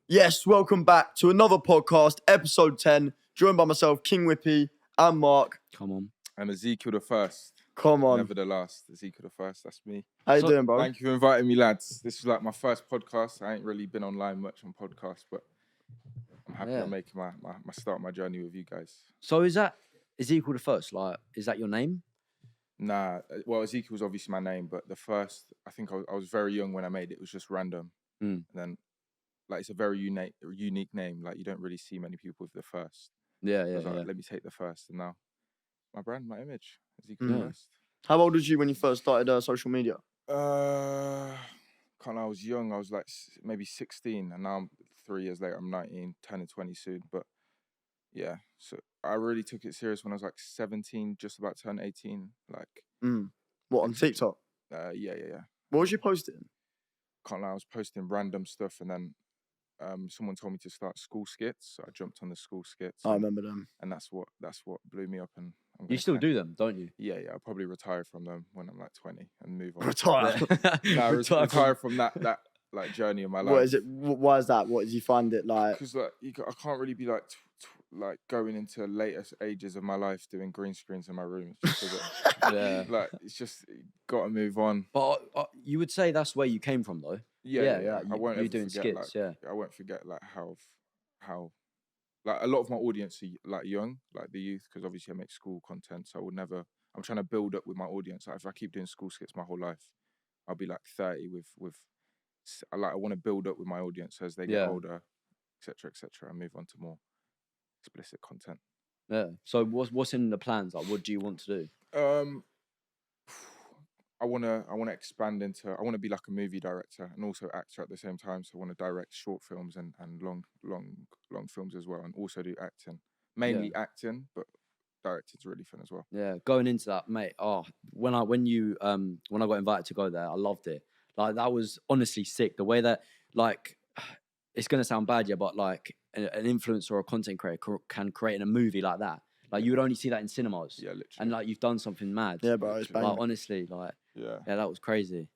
Yes, welcome back to another podcast, episode 10, joined by myself, King Whippy, and Mark. Come on. I'm Ezekiel the first. Come on. Never the last. Ezekiel the first, that's me. How you doing, bro? Thank you for inviting me, lads. This is like my first podcast. I ain't really been online much on podcasts, but I'm happy I'm making my start my journey with you guys. So is that Ezekiel the first? Like, is that your name? Nah, well, Ezekiel was obviously my name, but the first, I think I was very young when I made it. It was just random. And then, like, it's a very unique name. Like, you don't really see many people with the first. Yeah. Like, let me take the first. And now, my brand, my image, Ezekiel the first. How old was you when you first started social media? I was young. I was like maybe 16, and now 3 years later, I'm 19, turning 20 soon. But yeah, so I really took it serious when I was like 17, just about to turn 18. Like, What, on TikTok? Yeah. What was you posting? Can't lie, I was posting random stuff, and then someone told me to start school skits, so I jumped on the school skits. I remember them. And that's what blew me up. And You still do them, don't you? Yeah. I'll probably retire from them when I'm like 20 and move on. Retire? Retire from that like journey of my life. What is it? Why is that? What did you find it like? Because like I can't really be like like going into later ages of my life doing green screens in my room. It's just like it's just got to move on. But you would say that's where you came from, though. Yeah. I won't you're ever doing forget, skits. like, I won't forget like how like a lot of my audience are like young, like the youth, because obviously I make school content, so I'm trying to build up with my audience. Like if I keep doing school skits my whole life, I'll be like 30 with I want to build up with my audience as they get older, etc., and move on to more explicit content. Yeah. So what's in the plans? Like, what do you want to do? I wanna expand into. I want to be like a movie director and also actor at the same time. So I want to direct short films and long films as well, and also do acting. Mainly acting, but directing's really fun as well. Yeah, going into that, mate. When I got invited to go there, I loved it. Like that was honestly sick. The way that, like, it's gonna sound bad, yeah, but like an influencer or a content creator can create a movie like that. Like you would only see that in cinemas. Yeah, literally. And like you've done something mad. Yeah, bro. It's banging. Like honestly, like yeah, that was crazy.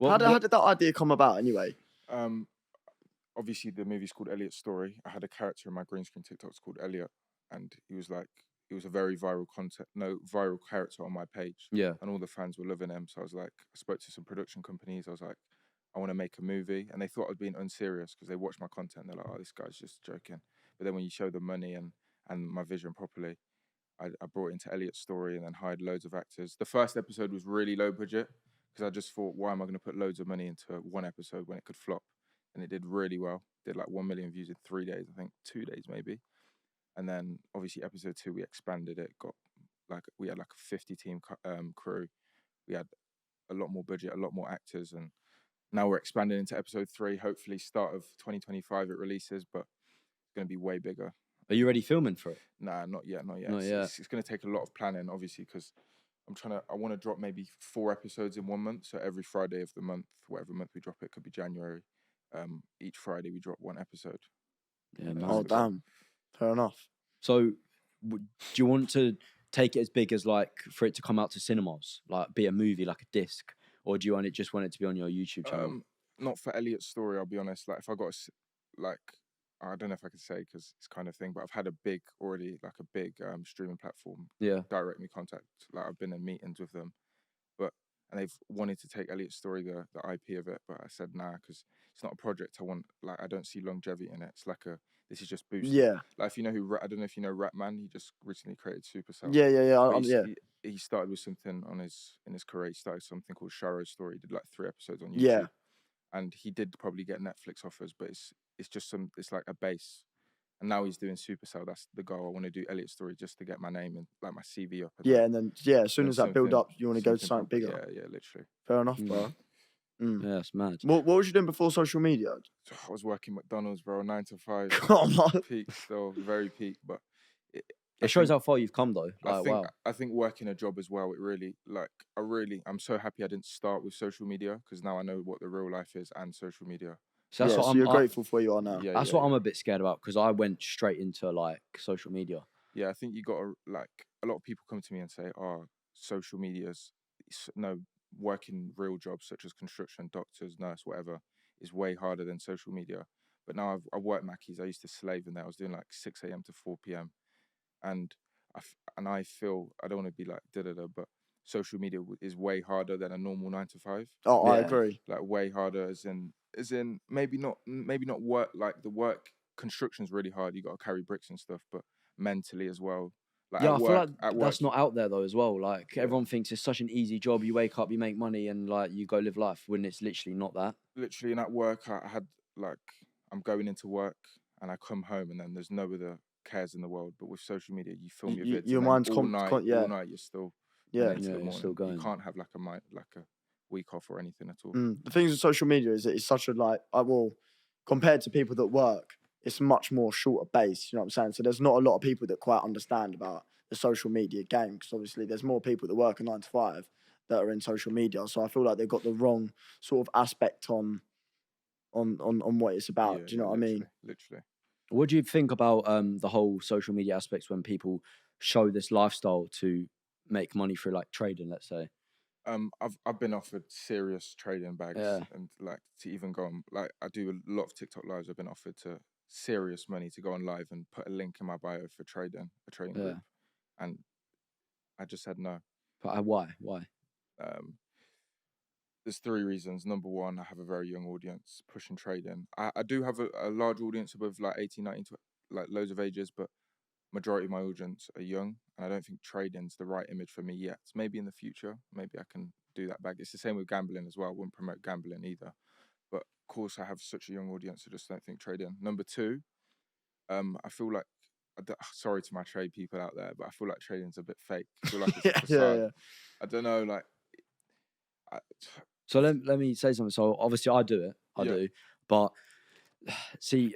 How did that idea come about anyway? Obviously the movie's called Elliot's Story. I had a character in my green screen TikToks called Elliot, and he was a very viral character on my page. Yeah. And all the fans were loving him. So I was like, I spoke to some production companies. I was like, I want to make a movie. And they thought I was being unserious because they watched my content. They're like, oh, this guy's just joking. But then when you show the money and my vision properly, I brought it into Elliot's Story and then hired loads of actors. The first episode was really low budget because I just thought, why am I going to put loads of money into one episode when it could flop? And it did really well. Did like 1 million views in 3 days, I think 2 days maybe. And then obviously episode 2, we expanded it. We had like a 50-team crew. We had a lot more budget, a lot more actors, and now we're expanding into episode 3. Hopefully, start of 2025 it releases, but it's going to be way bigger. Are you ready filming for it? Nah, not yet. It's going to take a lot of planning, obviously, because I want to drop maybe 4 episodes in 1 month. So every Friday of the month, whatever month we drop it, could be January. Each Friday we drop 1 episode. Yeah, oh damn, fair enough. So, do you want to take it as big as like for it to come out to cinemas, like be a movie, like a disc, or do you want it to be on your YouTube channel? Not for Elliot's Story, I'll be honest. Like if I got I don't know if I could say because it's kind of thing, but I've had a big streaming platform direct me contact. Like I've been in meetings with them, and they've wanted to take Elliot's Story, the IP of it, but I said nah because it's not a project I want. Like I don't see longevity in it. It's like this is just boosting. Yeah. Like if you know I don't know if you know Ratman. He just recently created Supercell. Yeah. He started with something in his career. He started something called Sharo's Story. He did like 3 episodes on YouTube. Yeah. And he did probably get Netflix offers, but it's just it's like a base. And now he's doing Supercell. That's the goal. I want to do Elliot's Story just to get my name and like my CV up. And then as soon as that build up, you want to go to something bigger. Yeah, literally. Fair enough, bro. Yeah, it's mad. What was you doing before social media? I was working McDonald's, bro, 9 to 5. Come on. Peak still, very peak, but it shows how far you've come, though. I think working a job as well, it really, I'm so happy I didn't start with social media because now I know what the real life is and social media. So that's what you're grateful for where you are now. That's what I'm a bit scared about because I went straight into like social media. Yeah, I think you got to a lot of people come to me and say, "Oh, social media's working real jobs such as construction, doctors, nurse, whatever is way harder than social media." But now I work Mackey's. I used to slave in there. I was doing like 6 a.m. to 4 p.m. And I feel, I don't want to be like but social media is way harder than a normal 9 to 5. Oh, I Yeah. agree. Like way harder, as in maybe not work, like the work construction's really hard. You got to carry bricks and stuff, but mentally as well. Like Yeah, at I feel work, like that's not out there though as well. Like Yeah. everyone thinks it's such an easy job. You wake up, you make money, and like you go live life. When it's literally not that. literally, and at work, I had like, I'm going into work and I come home and then there's no other cares in the world. But with social media, you film your vids, Your and then mind's all night yeah. you're still Yeah. into Yeah, the you're still morning. You going. can't have like a week off or anything at all. The things with social media is it's such a compared to people that work, it's much more shorter base. You know what I'm saying? So there's not a lot of people that quite understand about the social media game, because obviously there's more people that work a 9 to 5 that are in social media. So I feel like they've got the wrong sort of aspect on what it's about. Yeah, Do you know what I mean? Literally. What do you think about the whole social media aspects when people show this lifestyle to make money through like trading, let's say? I've been offered serious trading bags, Yeah. and like to even go on, like I do a lot of TikTok lives. I've been offered to serious money to go on live and put a link in my bio for a trading Yeah. group, and I just said no. But why? There's 3 reasons. Number one, I have a very young audience pushing trading. I do have a large audience above like 18, 19, like loads of ages, but majority of my audience are young, and I don't think trading's the right image for me yet. Maybe in the future, maybe I can do that back. It's the same with gambling as well. I wouldn't promote gambling either. But of course, I have such a young audience, I just don't think trading. Number two, I feel like, sorry to my trade people out there, but I feel like trading's a bit fake. I feel like it's a facade. Yeah. I don't know, like... So let me say something. So obviously I do it. I Yeah. do. But see,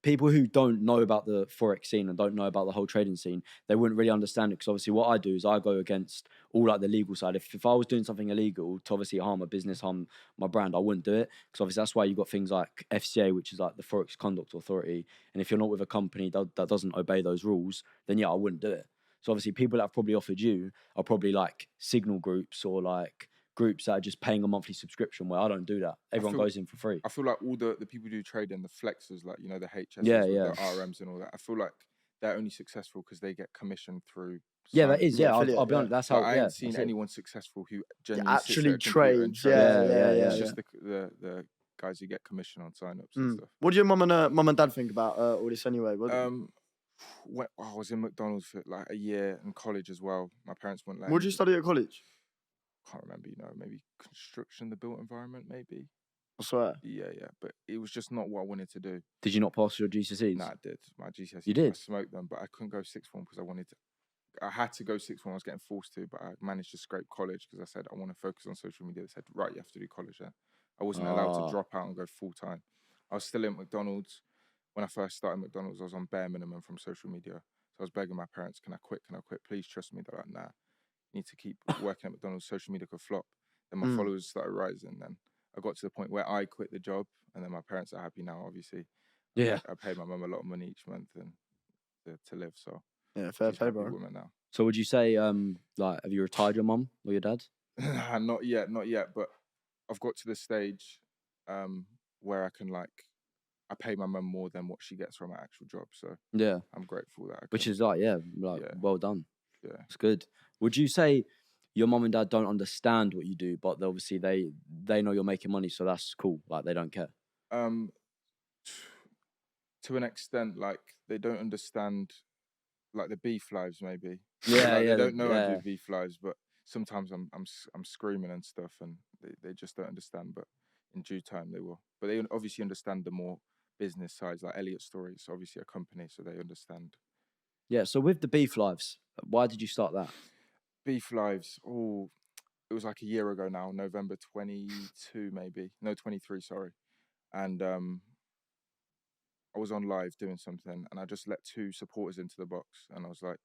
people who don't know about the Forex scene and don't know about the whole trading scene, they wouldn't really understand it, because obviously what I do is I go against all like the legal side. If I was doing something illegal to obviously harm a business, harm my brand, I wouldn't do it, because obviously that's why you've got things like FCA, which is like the Forex Conduct Authority. And if you're not with a company that doesn't obey those rules, then yeah, I wouldn't do it. So obviously people that have probably offered you are probably like signal groups or like groups that are just paying a monthly subscription, where I don't do that. Everyone goes in for free. I feel like all the people who do trading, the flexers, like, you know, the HSs, Yeah, with yeah. the RMs and all that, I feel like they're only successful because they get commission through... Yeah, that is. Yeah, affiliate, I'll be honest. That's how. I yeah, ain't seen that's it. anyone successful who genuinely actually sits at a computer and trades. trades. Yeah. It's just the guys who get commission on sign-ups and stuff. What do your mum and dad think about all this anyway? When I was in McDonald's for like a year in college as well. My parents wouldn't let What me. did you study at college? Can't remember, maybe construction, the built environment, maybe. I swear. Yeah, but it was just not what I wanted to do. Did you not pass your GCSEs? Nah, I did. My GCSEs. You did? I smoked them, but I couldn't go sixth form because I had to go sixth form. I was getting forced to, but I managed to scrape college because I said I want to focus on social media. They said, right, you have to do college then. I wasn't allowed to drop out and go full time. I was still in McDonald's. When I first started McDonald's, I was on bare minimum from social media. So I was begging my parents, can I quit? Please trust me. They're like, nah, you need to keep working at McDonald's. Social media could flop. Then my followers started rising. Then I got to the point where I quit the job, and then my parents are happy now, obviously. Yeah. I pay my mum a lot of money each month and to live, so Yeah, fair she's play, a happy bro. woman now. So would you say, like, have you retired your mum or your dad? Not yet, but I've got to the stage where I can, like, I pay my mum more than what she gets from her actual job, so Yeah. I'm grateful that Which is like, yeah, well done. Yeah. It's good. Would you say your mum and dad don't understand what you do, but obviously they know you're making money, so that's cool. Like, they don't care. To an extent, like, they don't understand, like, the beef lives maybe. Yeah, like, yeah. They don't know I yeah. do beef lives, but sometimes I'm screaming and stuff, and they just don't understand. But in due time, they will. But they obviously understand the more business sides, like Elliot Stories, obviously a company, so they understand. Yeah. So with the beef lives, why did you start that? Beef lives. Oh, it was like a year ago now, November 22, maybe. No, 23. Sorry, and I was on live doing something, and I just let 2 supporters into the box, and I was like,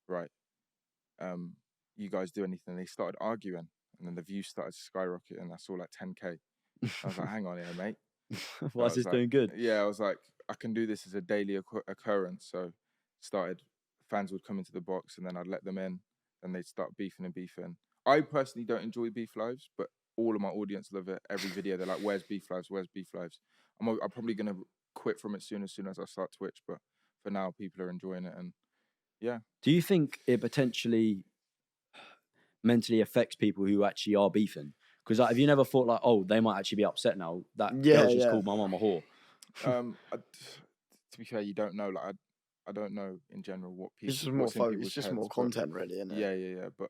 right, you guys do anything? They started arguing, and then the views started skyrocketing. I saw like 10K. I was like, hang on here, mate. Why is this doing good? Yeah, I was like, I can do this as a daily occurrence. So fans would come into the box, and then I'd let them in, and they'd start beefing. I personally don't enjoy beef lives, but all of my audience love it. Every video, they're like, where's beef lives? Where's beef lives? I'm probably going to quit from it soon as I start Twitch. But for now, people are enjoying it, and yeah. Do you think it potentially mentally affects people who actually are beefing? Because like, have you never thought like, oh, they might actually be upset now that Yeah, girl just yeah. called my mum a whore? To be fair, you don't know. Like, I don't know in general what people. It's just more what's in people's it's just heads, more but content, really, isn't it? yeah. But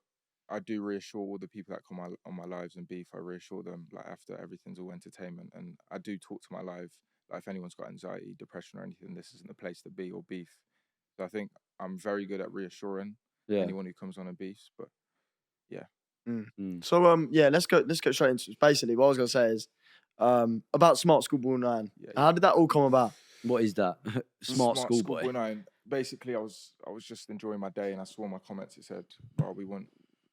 I do reassure all the people that come on my lives and beef. I reassure them like after everything's all entertainment, and I do talk to my live. Like if anyone's got anxiety, depression, or anything, this isn't the place to be or beef. So I think I'm very good at reassuring Yeah. anyone who comes on and beefs. But yeah. So yeah, let's go straight into it. Basically, what I was gonna say is about Smart Schoolboy 9. Yeah. How did that all come about? What is that? Smart schoolboy. 9. Basically, I was just enjoying my day, and I saw my comments. It said, "Well,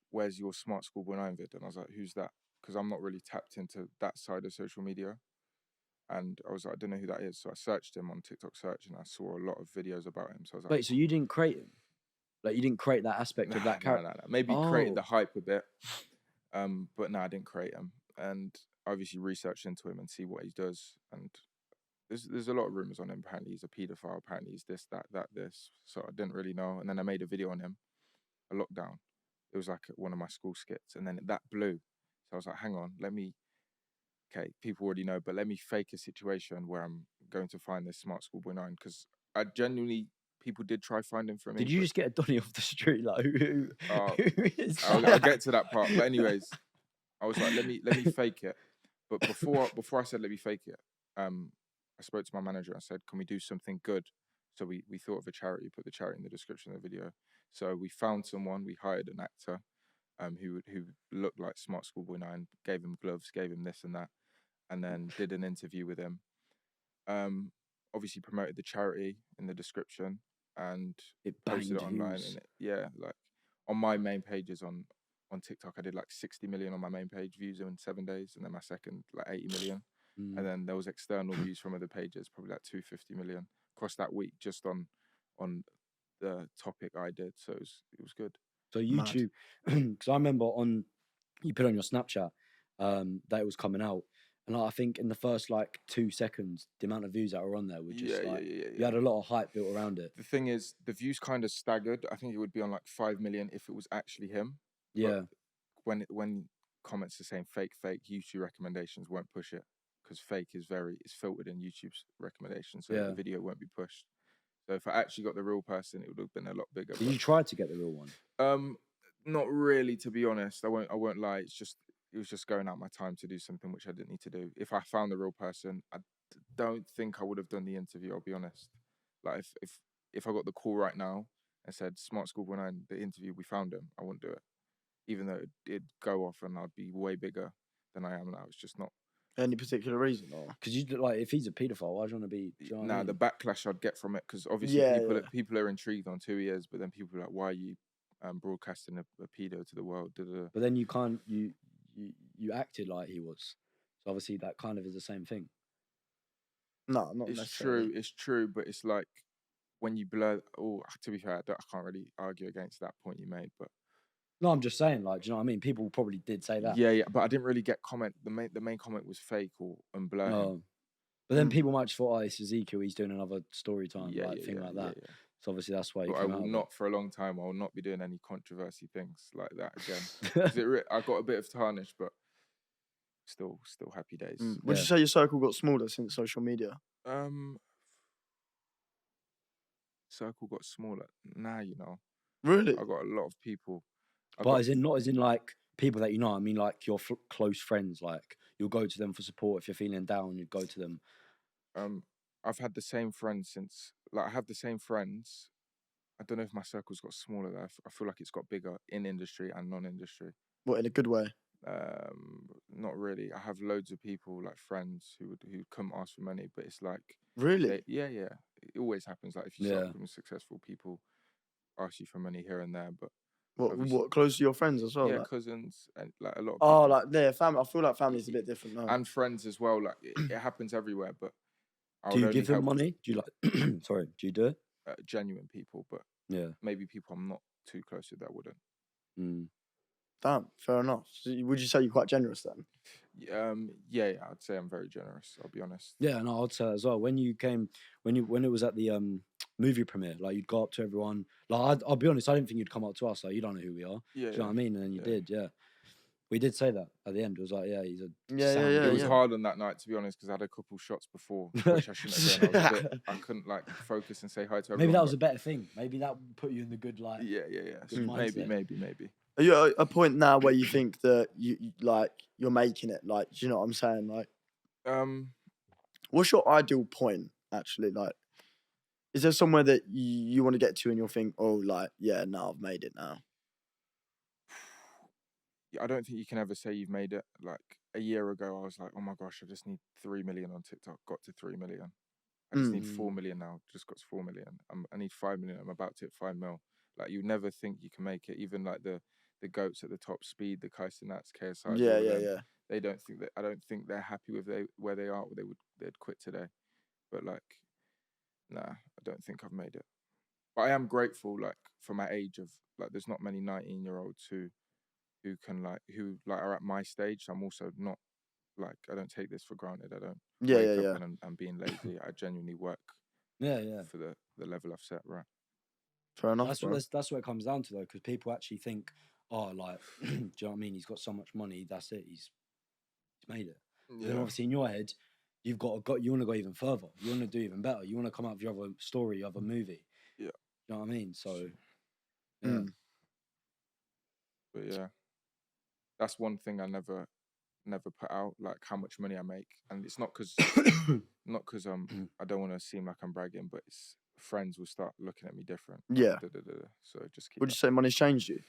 where's your Smart Schoolboy 9 vid?" And I was like, "Who's that?" Because I'm not really tapped into that side of social media, and I was like, "I don't know who that is." So I searched him on TikTok search, and I saw a lot of videos about him. So I was like, Wait, so you didn't create him? Like you didn't create that aspect of that character? No. Maybe created Oh. the hype a bit, but no, I didn't create him. And obviously researched into him and see what he does. And there's a lot of rumors on him. Apparently he's a paedophile. Apparently he's this, that, this. So I didn't really know. And then I made a video on him, a lockdown. It was like one of my school skits, and then that blew. So I was like, hang on, okay, people already know, but let me fake a situation where I'm going to find this Smart Schoolboy 9, because I genuinely, people did try finding for me. Did you just get a Donny off the street? Like who is that? I'll get to that part. But anyways, I was like, let me fake it. But before I said let me fake it, I spoke to my manager and said, can we do something good? So we thought of a charity, put the charity in the description of the video. So we found someone, we hired an actor who looked like Smart Schoolboy 9, gave him gloves, gave him this and that, and then did an interview with him. Obviously promoted the charity in the description and It posted banged it online. views. And like on my main pages on TikTok, I did like 60 million on my main page views in 7 days, and then my second like 80 million. And then there was external views from other pages, probably like 250 million across that week, just on the topic I did. So it was good. So YouTube, because I remember you put on your Snapchat that it was coming out, and I think in the first like 2 seconds, the amount of views that were on there were just you had a lot of hype built around it. The thing is, the views kind of staggered. I think it would be on like 5 million if it was actually him. Yeah. But when comments are saying fake, YouTube recommendations won't push it, because fake is filtered in YouTube's recommendations, so the video won't be pushed. So if I actually got the real person, it would have been a lot bigger. Did you try to get the real one? Not really, to be honest. I won't lie. It was just going out my time to do something which I didn't need to do. If I found the real person, I don't think I would have done the interview. I'll be honest. Like if I got the call right now and said Smart Schoolboy 9, the interview, we found him, I wouldn't do it. Even though it'd go off and I'd be way bigger than I am now. It's just not. Any particular reason, or because you like if he's a paedophile, why do you want to be? Do you know what I mean? The backlash I'd get from it, because obviously people are intrigued on 2 years, but then people are like, why are you broadcasting a pedo to the world? But then you can't you acted like he was, so obviously that kind of is the same thing. No, not necessarily. It's true, but it's like when you blur. Oh, to be fair, I can't really argue against that point you made, but. No, I'm just saying, like, do you know what I mean? People probably did say that. Yeah, but I didn't really get comment. The main comment was fake or blur. No. But then people might just thought, oh, it's Ezekiel, he's doing another story time, thing like that. Yeah. So obviously that's why. But I will not, for a long time, I will not be doing any controversy things like that again. I got a bit of tarnish, but still happy days. Would you say your circle got smaller since social media? Circle got smaller. Nah, Really? I got a lot of people. Not as in like people that you know. I mean, like your close friends. Like you'll go to them for support if you're feeling down. You'd go to them. I've had the same friends since. Like I have the same friends. I don't know if my circle's got smaller. Though. I feel like it's got bigger in industry and non-industry. What, in a good way? Not really. I have loads of people, like friends, who come ask for money, but it's like really, yeah. It always happens. Like if you start becoming successful, people ask you for money here and there, but. What close to your friends as well? Yeah, like? cousins and like a lot of people. Oh, like their family. I feel like family's a bit different now. And friends as well. Like it happens everywhere. But do you give them money? Do you like? Sorry, do you do it? Genuine people, but maybe people I'm not too close with that wouldn't. Damn, fair enough. So would you say you're quite generous then? Yeah, I'd say I'm very generous. I'll be honest. Yeah, no, I'd say that as well. When it was at the movie premiere, like you'd go up to everyone. Like I'll be honest, I didn't think you'd come up to us. Like you don't know who we are. Yeah, Do you know what I mean? And then you yeah. did. Yeah, we did say that at the end. It was like, yeah, he's a Yeah, sound. It was yeah. hard on that night, to be honest, because I had a couple shots before, which I shouldn't have done. I couldn't like focus and say hi to everyone. Maybe that was a better thing. Maybe that put you in the good light. Yeah. Good mindset. Maybe. Are you at a point now where you think that you're making it? Like, do you know what I'm saying? Like, what's your ideal point actually? Like, is there somewhere that you want to get to and you'll think, oh, like, yeah, now I've made it now? I don't think you can ever say you've made it. Like a year ago, I was like, oh my gosh, I just need 3 million on TikTok. Got to 3 million. I just need 4 million now. Just got to 4 million. I need 5 million. I'm about to hit 5 mil. Like you never think you can make it. Even like the goats at the top, Speed, the Kaisenats, KSI. Yeah. They don't think that. I don't think they're happy with where they are. Or they'd quit today. But like, nah, I don't think I've made it. But I am grateful. Like for my age of like, there's not many 19-year-olds who are at my stage. So I'm also not like, I don't take this for granted. I don't wake up and I'm being lazy. I genuinely work. Yeah. For the level I've set. Right. Fair enough. That's what it comes down to though, because people actually think, oh, like, do you know what I mean? He's got so much money. That's it. He's made it. Yeah. Then obviously in your head, you've you want to go even further. You want to do even better. You want to come out with your other story, your other movie. Yeah. You know what I mean? So, yeah. But yeah, that's one thing I never put out, like how much money I make, and it's not because I don't want to seem like I'm bragging, but it's friends will start looking at me different. Yeah. So just keep. Would you say money's changed you?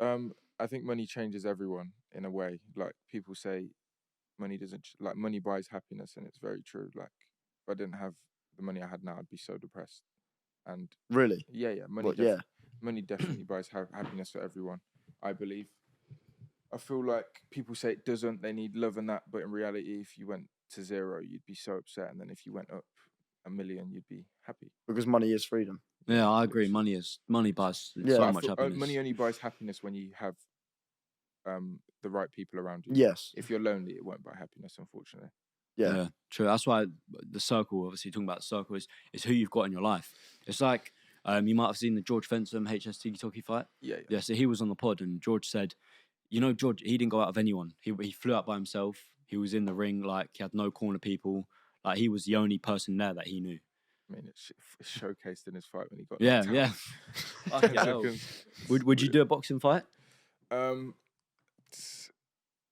I think money changes everyone in a way. Like people say, money doesn't like money buys happiness, and it's very true. Like if I didn't have the money I had now, I'd be so depressed. And really, yeah, money definitely buys happiness for everyone. I believe. I feel like people say it doesn't. They need love and that, but in reality, if you went to 0, you'd be so upset, and then if you went up 1 million, you'd be happy. Because money is freedom. Yeah, I agree. Money buys so much happiness. Money only buys happiness when you have the right people around you. Yes. If you're lonely, it won't buy happiness, unfortunately. Yeah, true. That's why the circle, obviously talking about the circle, is who you've got in your life. It's like you might have seen the George Fenton HST Talkie fight. Yeah. So he was on the pod, and George said, you know, George, he didn't go out of anyone. He flew out by himself. He was in the ring, like he had no corner people. Like he was the only person there that he knew. I mean, it's showcased in his fight when he got Yeah. Would you do a boxing fight?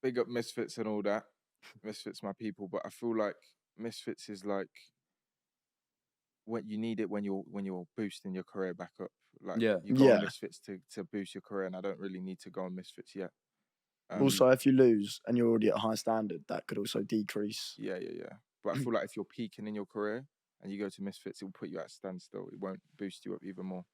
Big up Misfits and all that. Misfits, my people, but I feel like Misfits is like what you need it when you're boosting your career back up. Like you go on Misfits to boost your career, and I don't really need to go on Misfits yet. Also, if you lose and you're already at a high standard, that could also decrease. Yeah. But I feel like if you're peaking in your career and you go to Misfits, it will put you at a standstill. It won't boost you up even more.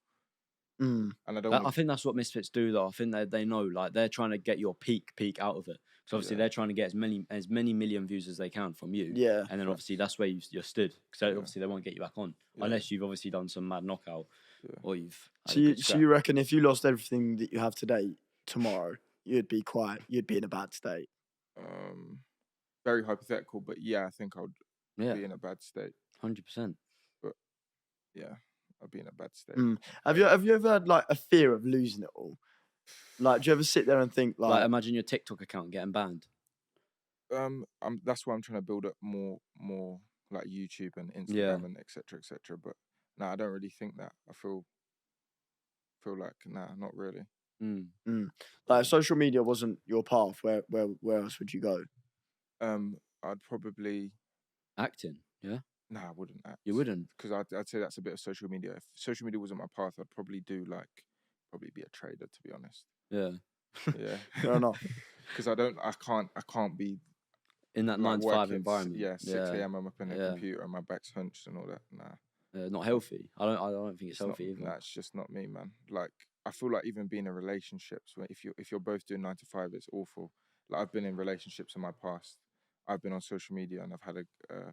And I think that's what Misfits do, though. I think they know, like they're trying to get your peak out of it. So obviously they're trying to get as many million views as they can from you. Yeah. And then obviously that's where you're stood. So obviously they won't get you back on unless you've obviously done some mad knockout or you've. So you reckon if you lost everything that you have today tomorrow, you'd be in a bad state? Very hypothetical, but yeah, I think I would be in a bad state. 100%. But yeah, I'd be in a bad state. Have you ever had like a fear of losing it all? Like, do you ever sit there and think like imagine your TikTok account getting banned? That's why I'm trying to build up more like YouTube and Instagram and etc. But no, I don't really think that. I feel like not really. Like if social media wasn't your path, where else would you go? I'd probably acting. Yeah. No, I wouldn't act. You wouldn't? Because I'd say that's a bit of social media. If social media wasn't my path, I'd probably be a trader, to be honest. Yeah. Fair enough. Because I can't be in that 9 to 5 environment. 6 a.m. I'm up in a computer and my back's hunched and all that. Nah. Not healthy. I don't think it's healthy either. Nah, it's just not me, man. Like I feel like even being in relationships, where if you're both doing 9 to 5, it's awful. Like I've been in relationships in my past. I've been on social media and I've had a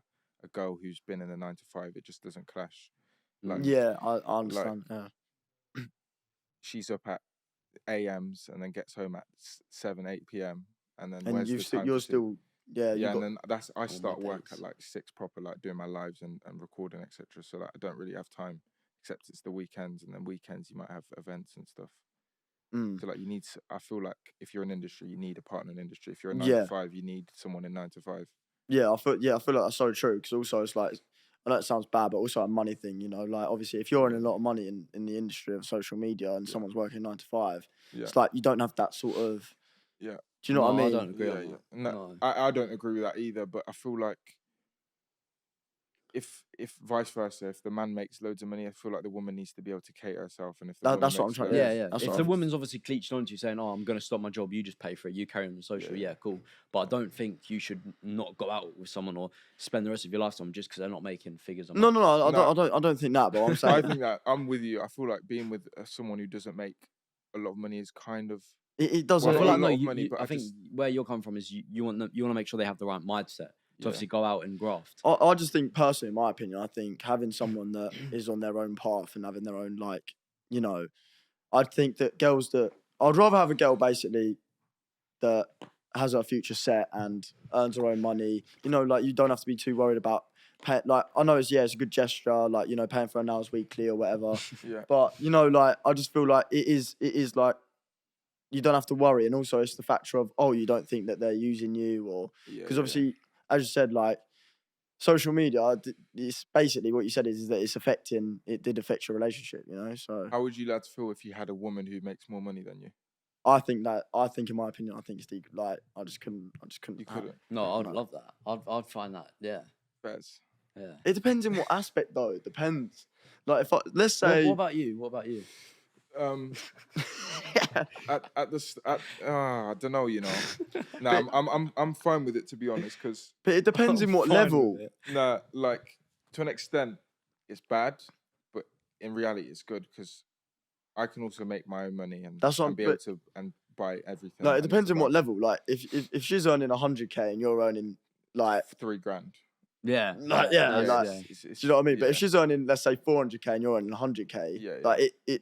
girl who's been in the 9 to 5. It just doesn't clash. Like, yeah, I understand. She's up at AMs and then gets home at 7, 8 p.m. and then And where's the time you're to sit? still yeah. Yeah, You got and then I my start work at days. like 6 proper, like doing my lives and recording, etc. So that I don't really have time, except it's the weekends, and then weekends you might have events and stuff. So like I feel like if you're in industry, you need a partner in industry. If you're a 9 to yeah. 5, you need someone in 9 to 5. Yeah, I feel like that's so true because also it's like I know it sounds bad, but also a money thing, you know. Like obviously, if you're earning a lot of money in the industry of social media and Yeah. someone's working 9 to 5, Yeah, it's like you don't have that sort of. yeah, Do you know what I No, I mean? don't agree yeah, on yeah. that. No, No. I don't agree with that either. But I feel like if vice versa, if the man makes loads of money, I feel like the woman needs to be able to cater herself. And if the woman That's what I'm makes trying. loads, Yeah, yeah. That's If what the I'm. woman's obviously cleached onto you saying, "Oh, I'm going to stop my job," you just pay for it. You carry on the social. Yeah. Yeah, cool. But I don't think you should not go out with someone or spend the rest of your lifetime just because they're not making figures. A No, month. no, no. No. I don't think that. But I'm I saying think that I'm with you. I feel like being with someone who doesn't make a lot of money is kind of it doesn't. well, I feel not like a no. lot of money, but I think where you're coming from is you want them, you want to make sure they have the right mindset to Yeah. obviously go out and graft. I just think personally, in my opinion, I think having someone that is on their own path and having their own like, you know, I think that I'd rather have a girl basically that has her future set and earns her own money. You know, like you don't have to be too worried about pay. Like I know it's a good gesture, like you know, paying for her nails weekly or whatever. Yeah. But you know, like I just feel like it is like you don't have to worry, and also it's the factor of you don't think that they're using you or Yeah. because obviously, as you said, like social media, it's basically what you said is that it did affect your relationship, you know. So How would you lads feel if you had a woman who makes more money than you? I think in my opinion, I think it's like I just couldn't You have couldn't. it. No, I'd love that. I'd find that. Yeah, Bez. yeah. It depends in what aspect though. It depends. Like let's What say about you? What about you? I don't know, you know. No, I'm fine with it, to be honest, because but it depends in what level. nah, like to an extent, it's bad, but in reality, it's good because I can also make my own money and That's what and be able to and buy everything. Like I it need depends to in buy. what level. Like if she's earning 100K and you're earning like $3,000. Yeah, like It's, do you know what I mean? But if yeah. she's earning let's say 400K and you're earning 100K, Yeah, like it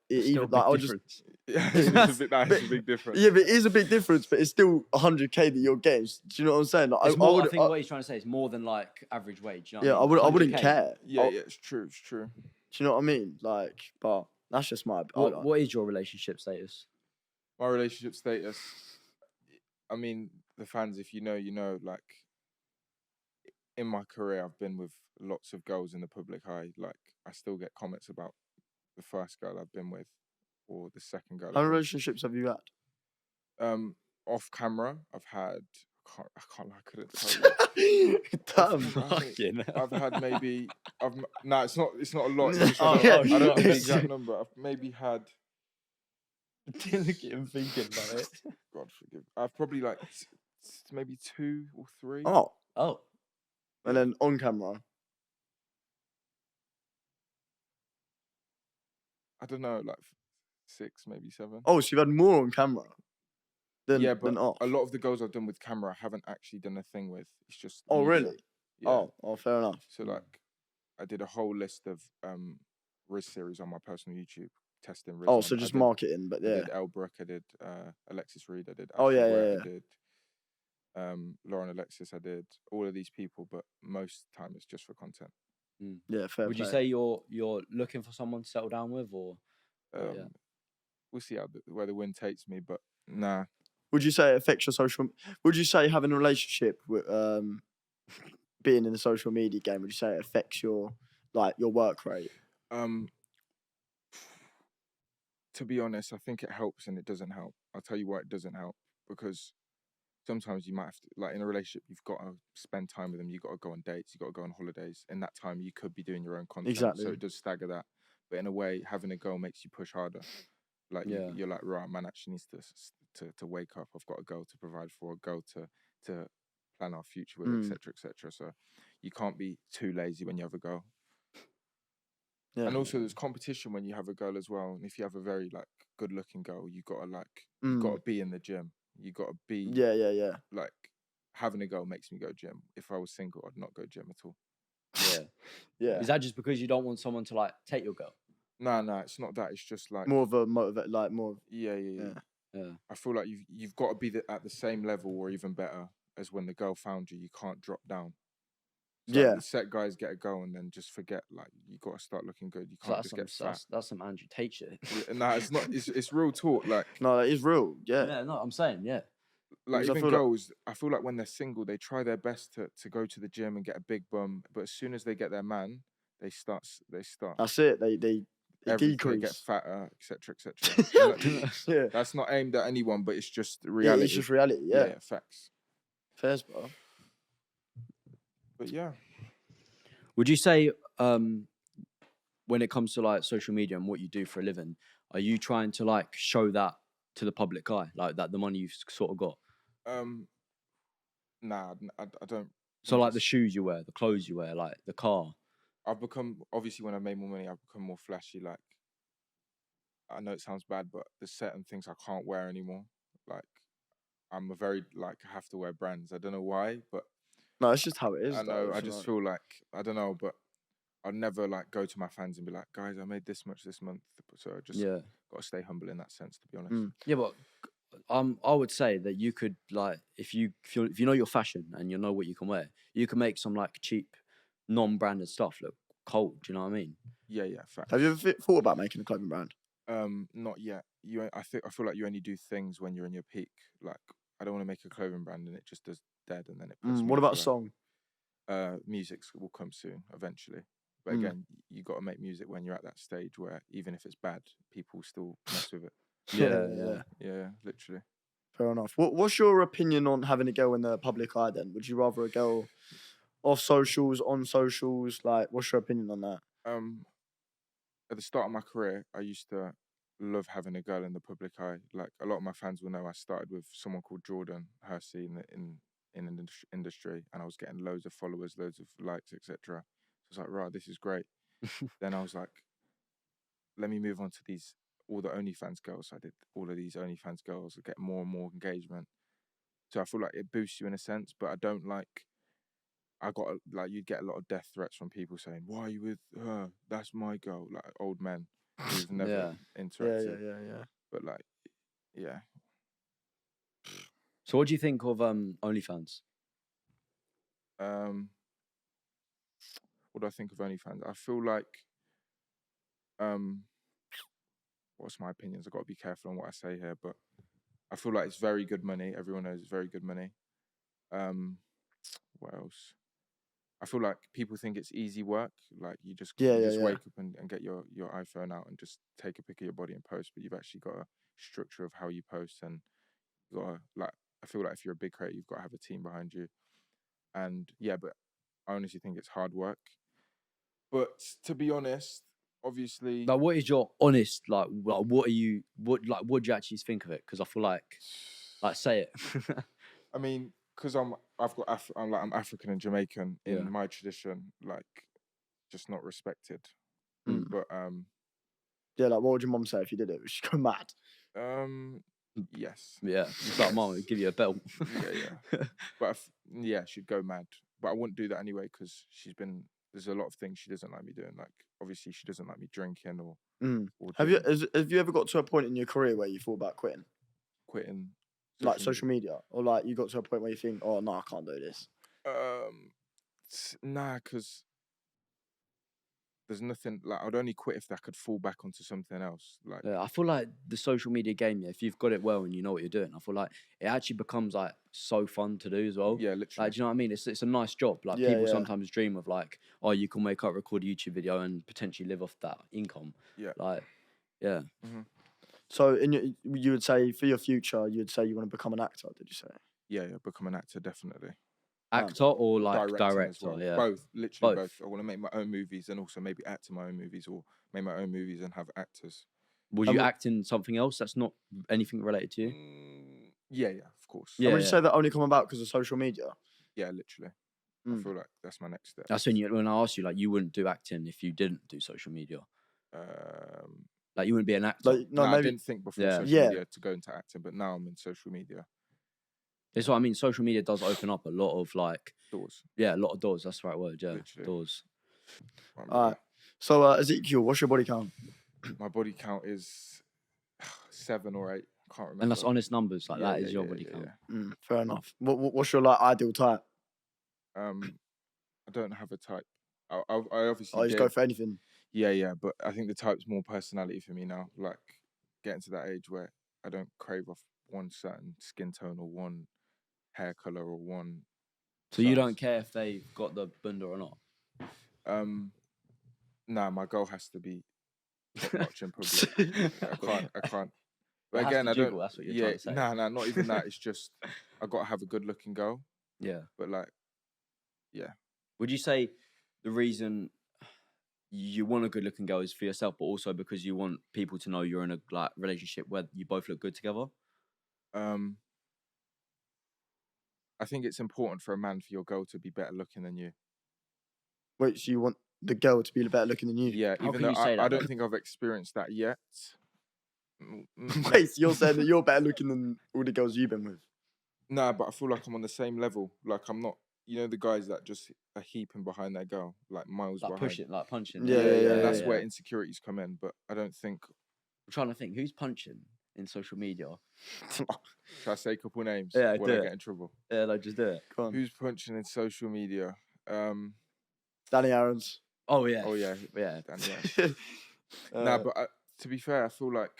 There's still a even big like I'll just difference. Yeah, it's a big difference. yeah, but it is a big difference. But it's still 100K that you're getting. Do you know what I'm saying? Like It's I more, would I think what he's trying to say is more than like average wage. You know yeah, what I mean? I wouldn't 100K. care. Yeah, it's true. It's true. Do you know what I mean? Like, but that's just my. What is your relationship status? My relationship status. I mean, the fans, if you know, you know. Like, in my career, I've been with lots of girls in the public eye. Like, I still get comments about the first girl I've been with or the second girl. How many relationships have you had? Off camera, I've had. I can't lie, I couldn't tell you. Damn. I've had maybe. No, it's not. It's not a lot. It's just, Okay. I don't know the exact number. I've maybe had. Look at him thinking about it. God forgive. I've probably like maybe 2 or 3. Oh, Oh, and then on camera. I don't know, like 6, maybe 7. Oh, so you've had more on camera than Yeah, but off. a lot of the girls I've done with camera, I haven't actually done a thing with. It's just. Oh, media. really? Yeah. Oh, fair enough. So like, I did a whole list of Riz series on my personal YouTube testing Riz. Oh, on. so I just did- marketing, but I yeah. did Elle Brooke, I did Alexis Reed, I did Oh, Ashley yeah, Webb, yeah, I did Lauren Alexis, I did all of these people, but most time it's just for content. Yeah, fair would you play. say you're looking for someone to settle down with, or Yeah. We'll see where the wind takes me, but nah. Would you say it affects your social? Would you say having a relationship with being in the social media game? Would you say it affects your work rate? To be honest, I think it helps and it doesn't help. I'll tell you why it doesn't help, because sometimes you might have to, like in a relationship, you've got to spend time with them. You've got to go on dates. You've got to go on holidays. In that time, you could be doing your own content. Exactly. So it does stagger that. But in a way, having a girl makes you push harder. Like you're like, right, man actually needs to wake up. I've got a girl to provide for, a girl to plan our future with, etc., etc. So you can't be too lazy when you have a girl. Yeah. And also, there's competition when you have a girl as well. And if you have a very like good-looking girl, you gotta be in the gym. You gotta be Yeah. like, having a girl makes me go gym. If I was single, I'd not go gym at all. Yeah. is that just because you don't want someone to like take your girl? No, it's not that. It's just like More of a motivate, like more. yeah. Yeah. I feel like you've got to be at the same level or even better as when the girl found you. You can't drop down. So Yeah. like, the set guys get a go and then just forget. Like you got to start looking good. You So can't just get fat. that's some Andrew Tate shit. Yeah, nah, it's not. It's real talk. Like No, it is real. Yeah. Yeah, no, I'm saying, yeah. like Because I even feel like- girls, I feel like when they're single, they try their best to go to the gym and get a big bum. But as soon as they get their man, they start. That's it. They Everything decrease. get fatter, etc., etc. Yeah. That's not aimed at anyone, but it's just Yeah, reality. it's just reality. Yeah. yeah, facts. Fairs, bro. But yeah, Would you say, when it comes to like social media and what you do for a living, are you trying to like show that to the public eye, like that the money you've sort of got? nah, I don't. So I'm like the just- shoes you wear, the clothes you wear, like the car. I've become obviously when I made more money, I've become more flashy. Like I know it sounds bad, but there's certain things I can't wear anymore. Like I'm a very like I have to wear brands. I don't know why, but No, it's just how it is. I though, know. I isn't just it? feel like I don't know, but I'd never like go to my fans and be like, guys, I made this much this month. So I just Yeah. got to stay humble in that sense, to be honest. Mm. Yeah, but I would say that you could like if you know your fashion and you know what you can wear, you can make some like cheap, non-branded stuff look cold. Do you know what I mean? Yeah, facts. Have you ever thought about making a clothing brand? Not yet. I feel like you only do things when you're in your peak. Like I don't want to make a clothing brand and it just does dead and then it puts me What off about a the song? music will come soon eventually. But Mm. again, you got to make music when you're at that stage where even if it's bad, people still mess with it. Yeah, literally. Fair enough. What's your opinion on having a girl in the public eye then? Would you rather a girl off socials, on socials? Like, what's your opinion on that? At the start of my career, I used to love having a girl in the public eye. Like a lot of my fans will know, I started with someone called Jordan Hersey in the industry, and I was getting loads of followers, loads of likes, etc. So I was like, right, this is great. Then I was like, let me move on to all the OnlyFans girls. I did all of these OnlyFans girls, get more and more engagement. So I feel like it boosts you in a sense, but I don't like. I got like you'd get a lot of death threats from people saying, "Why are you with her? That's my girl." Like old men who've never interacted. Yeah. But like, yeah. So what do you think of OnlyFans? What do I think of OnlyFans? I feel like, what's my opinions? I've got to be careful on what I say here, but I feel like it's very good money. Everyone knows it's very good money. What else? I feel like people think it's easy work. Like you just wake up and get your iPhone out and just take a pic of your body and post, but you've actually got a structure of how you post, and you got to, like, I feel like if you're a big creator, you've got to have a team behind you. And yeah, but I honestly think it's hard work. But to be honest, obviously, Like, what is your honest what do you actually think of it? Because I feel like say it. I mean, because I'm African and Jamaican in my tradition, like just not respected. Mm. But yeah, like what would your mum say if you did it? Would she go mad? Yes. Yeah, it's like mum would give you a belt. yeah. But she'd go mad. But I wouldn't do that anyway because there's a lot of things she doesn't like me doing. Like obviously she doesn't like me drinking or. Have you ever got to a point in your career where you thought about quitting? Quitting. Like social media, or like you got to a point where you think, oh no, I can't do this. Nah, because there's nothing like I'd only quit if I could fall back onto something else. Like Yeah, I feel like the social media game, if you've got it well and you know what you're doing, I feel like it actually becomes like so fun to do as well. Yeah, literally. Like, do you know what I mean? It's a nice job. Like people sometimes dream of like, oh, you can wake up, record a YouTube video, and potentially live off that income. Yeah. Like, yeah. Mm-hmm. So you would say for your future, you'd say you want to become an actor? Did you say? Yeah, become an actor definitely. Actor or like director? As well. Yeah. Both, literally both. I want to make my own movies and also maybe act in my own movies or make my own movies and have actors. Would you act in something else that's not anything related to you? Yeah, of course. Yeah. Would you say that only come about because of social media? Yeah, literally. I feel like that's my next step. That's when I asked you, like, you wouldn't do acting if you didn't do social media. Like, you wouldn't be an actor. Like, no, maybe, I didn't think before social media to go into acting, but now I'm in social media. That's what I mean. Social media does open up a lot of like doors. Yeah, a lot of doors. That's the right word. Yeah, literally. Doors. All right. So Ezekiel, what's your body count? My body count is 7 or 8. can't remember. And that's honest numbers. Like Yeah, that is yeah, your yeah, body yeah, count. yeah. Fair enough. What's your like ideal type? I don't have a type. I obviously I just did. go for anything. Yeah, but I think the type's more personality for me now. Like getting to that age where I don't crave off one certain skin tone or one hair color or one. So you don't care if they've got the bunda or not? Nah, my goal has to be top notch in public. I can't. But again, I don't. That's what you're trying to say. Nah, not even that. It's just I got to have a good looking girl. Yeah. But like, yeah. Would you say the reason you want a good looking girl is for yourself, but also because you want people to know you're in a like relationship where you both look good together? I think it's important for a man for your girl to be better looking than you. Wait, so you want the girl to be better looking than you? Yeah, How even can though you say that, I don't though? think I've experienced that yet. Wait, so you're saying that you're better looking than all the girls you've been with? Nah, but I feel like I'm on the same level. Like I'm not, you know, the guys that just are heaping behind their girl, like miles Like behind. pushing, like punching. Yeah, And that's where insecurities come in. But I don't think. I'm trying to think who's punching in social media. Should I say a couple names? Yeah, Will do I it. get in trouble? Yeah, like just do it. Go on. Who's punching in social media? Danny Aaron's. Oh yeah. Oh yeah, Yeah. Danny. Nah, but to be fair, I feel like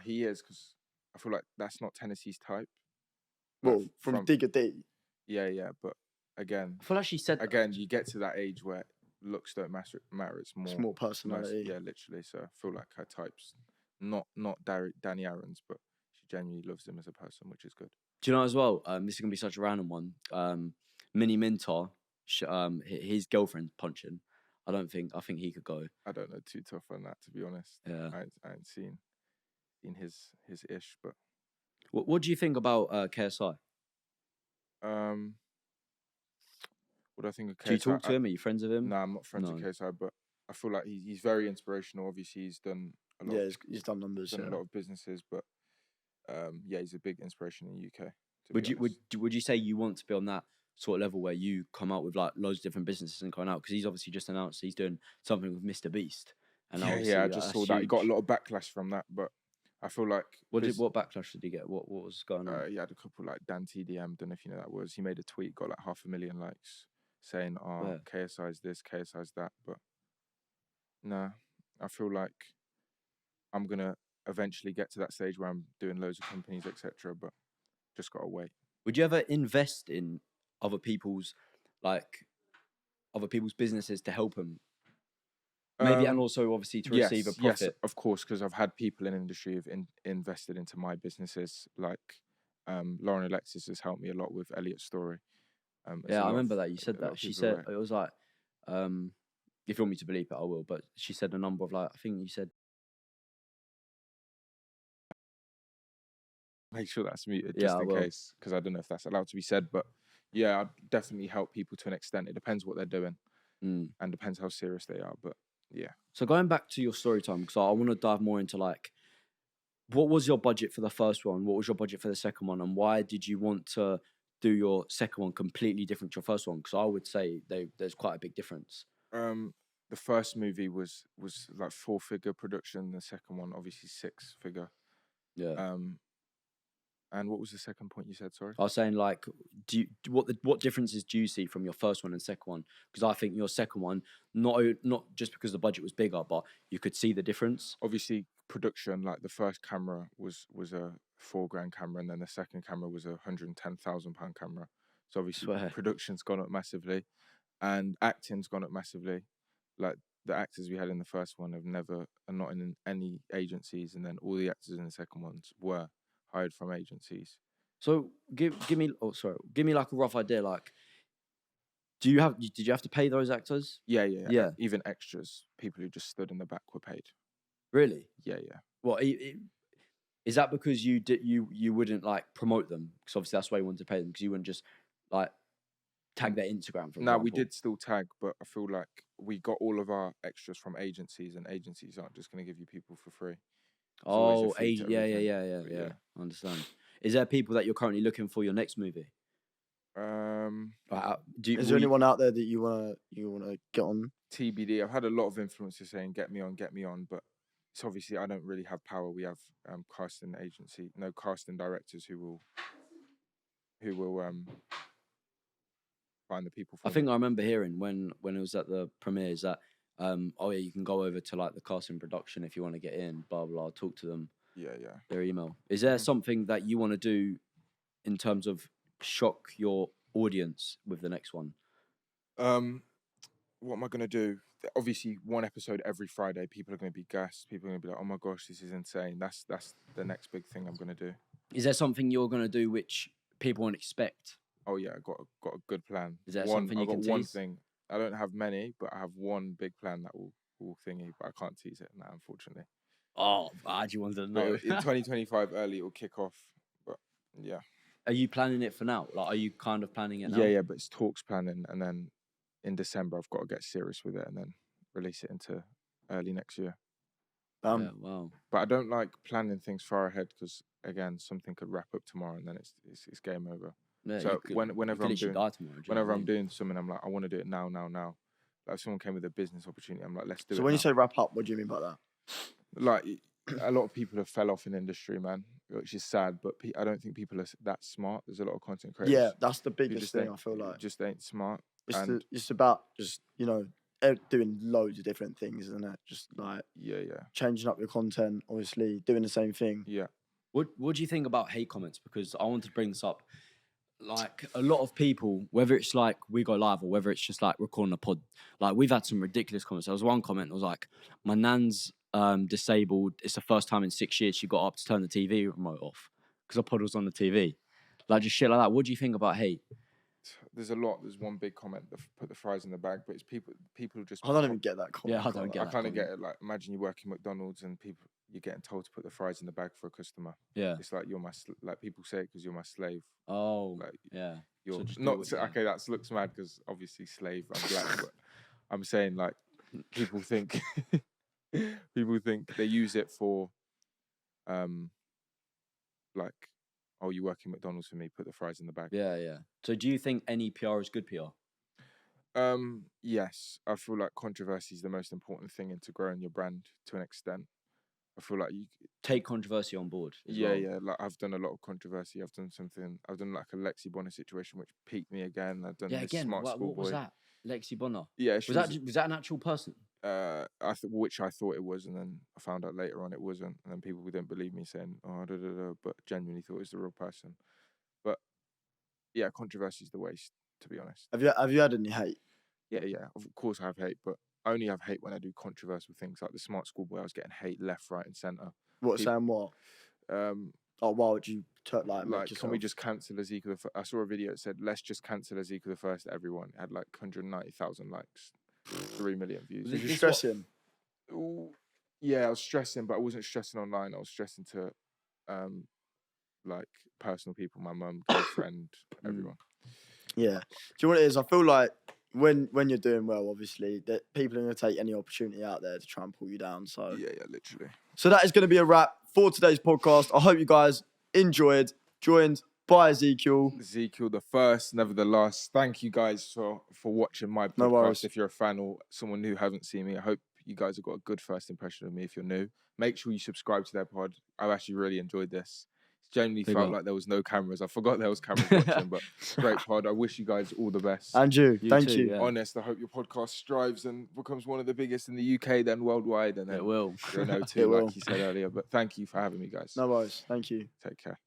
he is because I feel like that's not Tennessee's type. Like, well, from Digger D. Yeah, but again, I feel like she said again, you get to that age where looks don't matter. It's more personality. Yeah, literally. So I feel like her type's not Danny Aaron's, but she genuinely loves him as a person, which is good. Do you know as well? This is gonna be such a random one. Mini Minter, his girlfriend's punching. I think he could go. I don't know too tough on that, to be honest. Yeah. I ain't seen his ish, but What do you think about KSI? what do I think of KSI? Do you talk to him? Are you friends with him? No, I'm not friends with KSI, but I feel like he's very inspirational. Obviously, he's done a lot. Yeah, he's done numbers. A lot of businesses, but he's a big inspiration in the UK. Would you say you want to be on that sort of level where you come out with like loads of different businesses and going out? Because he's obviously just announced he's doing something with Mr. Beast. And I just saw that. He got a lot of backlash from that, but I feel like what backlash did he get? What was going on? He had a couple like Dan TDM. Don't know if you know that was. He made a tweet, got like 500,000 likes, saying, "Oh, KSI's this, KSI's that." But nah, I feel like I'm gonna eventually get to that stage where I'm doing loads of companies, etc. But just gotta wait. Would you ever invest in other people's businesses to help them? Maybe, and also obviously to receive a profit. Yes, of course, because I've had people in the industry who've invested into my businesses. Like Lauren Alexis has helped me a lot with Elliot's story. I remember that you said that. She said it was like, if you want me to believe it, I will. But she said a number of like, I think you said. Make sure that's muted just in case, because I don't know if that's allowed to be said. But yeah, I'd definitely help people to an extent. It depends what they're doing and depends how serious they are. But yeah. So going back to your story time, because I want to dive more into like, what was your budget for the first one? What was your budget for the second one? And why did you want to do your second one completely different to your first one? Because I would say there's quite a big difference. The first movie was like 4-figure production. The second one, obviously 6-figure. Yeah. And what was the second point you said? Sorry, I was saying like, what differences do you see from your first one and second one? Because I think your second one, not just because the budget was bigger, but you could see the difference. Obviously, production, like the first camera was a $4,000 camera, and then the second camera was a £110,000 camera. So obviously, production's gone up massively, and acting's gone up massively. Like the actors we had in the first one are not in any agencies, and then all the actors in the second ones were hired from agencies. So give me like a rough idea. Like, did you have to pay those actors? Yeah. Even extras, people who just stood in the back, were paid. Really? Yeah. What is that because you wouldn't like promote them? Because obviously that's why you wanted to pay them, because you wouldn't just like tag their Instagram. For example. We did still tag, but I feel like we got all of our extras from agencies, and agencies aren't just going to give you people for free. Oh, yeah. I understand. Is there people that you're currently looking for your next movie? Is there anyone out there that you wanna get on? TBD. I've had a lot of influencers saying get me on, but it's obviously I don't really have power. We have casting directors who will find the people for I me. think I remember hearing when it was at the premieres that oh yeah, you can go over to like the casting production if you want to get in, blah blah, talk to them, Yeah. their email. Is there Mhm. something that you want to do in terms of shock your audience with the next one? What am I gonna do? Obviously, one episode every Friday. People are gonna be gassed. People are gonna be like, "Oh my gosh, this is insane." That's the next big thing I'm gonna do. Is there something you're gonna do which people won't expect? Oh yeah, I got a good plan. Is there One, something I you got can one tease? thing. I don't have many, but I have one big plan that will thingy, but I can't tease it now, unfortunately. Oh, I actually wanted to But know. in 2025 early, it will kick off. But yeah, Are you planning it for now? Like, are you kind of planning it now? yeah. But it's talks planning, and then in December I've got to get serious with it, and then release it into early next year. Yeah, wow. But I don't like planning things far ahead because again, something could wrap up tomorrow, and then it's game over. Yeah, So you could whenever I'm literally doing die tomorrow. Do you know whenever what I I'm mean? doing something, I'm like, I want to do it now. Like if someone came with a business opportunity, I'm like, let's do it. So when now. you say wrap up, what do you mean by that? Like a lot of people have fell off in industry, man, which is sad. But I don't think people are that smart. There's a lot of content creators. Yeah, that's the who biggest just thing. ain't- I feel like just ain't smart. it's about just doing loads of different things, isn't it? Just like Yeah. changing up your content, obviously doing the same thing. Yeah. What do you think about hate comments? Because I wanted to bring this up. Like a lot of people, whether it's like we go live or whether it's just like recording a pod, like we've had some ridiculous comments. There was one comment that was like, "My nan's disabled. It's the first time in 6 years she got up to turn the TV remote off because the pod was on the TV." Like just shit like that. What do you think about hate? There's a lot. There's one big comment that put the fries in the bag, but it's people just. I don't even get that comment. Yeah, I don't get I that kind of comment. get it. Like, imagine you work in McDonald's and you're getting told to put the fries in the bag for a customer. Yeah. It's like like people say it because you're my slave. Oh. Like Yeah. you're So just do not. what- yeah. Okay, that looks mad because obviously slave. I'm black, but I'm saying like people think they use it for like, oh, you work in McDonald's for me, put the fries in the bag. Yeah. So do you think any PR is good PR? Yes, I feel like controversy is the most important thing into growing your brand to an extent. I feel like you Take controversy on board. yeah. Like I've done a lot of controversy. I've done like a Lexi Bonner situation which piqued me again. I've done Yeah, this again, smart school what boy. was that? Lexi Bonner. Yeah, Was that an actual person? which I thought it was, and then I found out later on it wasn't, and then people didn't believe me saying, "Oh, but genuinely thought it was the real person." But yeah, controversy is the waste, to be honest. Have you had any hate? Yeah. Of course, I have hate, but I only have hate when I do controversial things, like the smart school boy. I was getting hate left, right, and center. What saying what? Why would you make Like, yourself? can we just cancel Ezekiel? I saw a video that said, "Let's just cancel Ezekiel the First." Everyone it had like 190,000 likes, 3 million views. Was you stressing? Yeah, I was stressing, but I wasn't stressing online. I was stressing to, like personal people, my mum, girlfriend, everyone. Yeah. Do you know what it is? I feel like when you're doing well, obviously, that people are going to take any opportunity out there to try and pull you down. So Yeah, literally. So that is going to be a wrap for today's podcast. I hope you guys enjoyed. Joined by Ezekiel. Ezekiel the First, never the last. Thank you guys for watching my podcast. No worries. If you're a fan or someone who haven't seen me, I hope you guys have got a good first impression of me. If you're new, make sure you subscribe to their pod. I've actually really enjoyed this. It genuinely Big felt up. like there was no cameras. I forgot there was cameras watching, but great pod. I wish you guys all the best. And you. Thank too, you. yeah. Honest, I hope your podcast strives and becomes one of the biggest in the UK, then worldwide, and then It will. you'll know It too, will. like you said earlier. But thank you for having me, guys. No worries. Thank you. Take care.